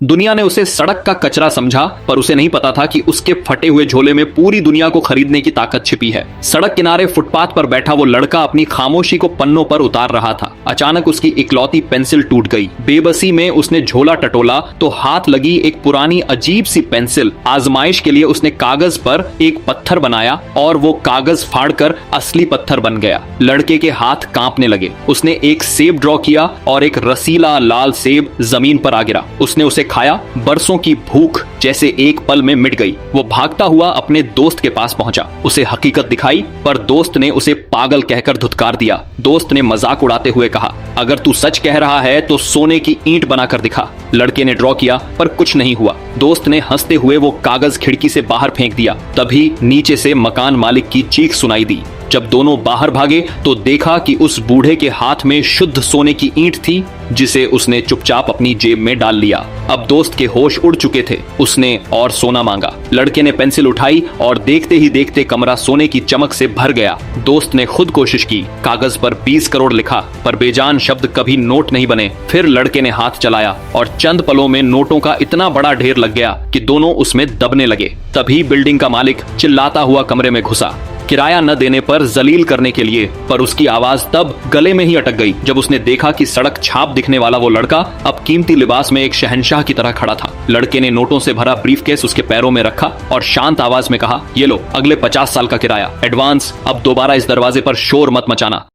दुनिया ने उसे सड़क का कचरा समझा, पर उसे नहीं पता था कि उसके फटे हुए झोले में पूरी दुनिया को खरीदने की ताकत छिपी है। सड़क किनारे फुटपाथ पर बैठा वो लड़का अपनी खामोशी को पन्नों पर उतार रहा था। अचानक उसकी इकलौती पेंसिल टूट गई। बेबसी में उसने झोला टटोला तो हाथ लगी एक पुरानी अजीब सी पेंसिल। आजमाइश के लिए उसने कागज पर एक पत्थर बनाया और वो कागज फाड़कर असली पत्थर बन गया। लड़के के हाथ कांपने लगे। उसने एक सेब ड्रॉ किया और एक रसीला लाल सेब जमीन पर आ गिरा। उसने उसे खाया। बरसों की भूख जैसे एक पल में मिट गई। वो भागता हुआ अपने दोस्त के पास पहुंचा। उसे हकीकत दिखाई, पर दोस्त ने उसे पागल कहकर धुतकार दिया। दोस्त ने मजाक उड़ाते हुए कहा, अगर तू सच कह रहा है तो सोने की ईंट बनाकर दिखा। लड़के ने ड्रॉ किया, पर कुछ नहीं हुआ। दोस्त ने हंसते हुए वो कागज खिड़की से बाहर फेंक दिया। तभी नीचे से मकान मालिक की चीख सुनाई दी। जब दोनों बाहर भागे तो देखा कि उस बूढ़े के हाथ में शुद्ध सोने की ईंट थी, जिसे उसने चुपचाप अपनी जेब में डाल लिया। अब दोस्त के होश उड़ चुके थे। उसने और सोना मांगा। लड़के ने पेंसिल उठाई और देखते ही देखते कमरा सोने की चमक से भर गया। दोस्त ने खुद कोशिश की। कागज पर 20 करोड़ लिखा, पर बेजान शब्द कभी नोट नहीं बने। फिर लड़के ने हाथ चलाया और चंद पलों में नोटों का इतना बड़ा ढेर लग गया कि दोनों उसमें दबने लगे। तभी बिल्डिंग का मालिक चिल्लाता हुआ कमरे में घुसा, किराया न देने पर जलील करने के लिए। पर उसकी आवाज तब गले में ही अटक गई जब उसने देखा कि सड़क छाप दिखने वाला वो लड़का अब कीमती लिबास में एक शहंशाह की तरह खड़ा था। लड़के ने नोटों से भरा ब्रीफकेस उसके पैरों में रखा और शांत आवाज में कहा, ये लो, अगले 50 साल का किराया एडवांस। अब दोबारा इस दरवाजे पर शोर मत मचाना।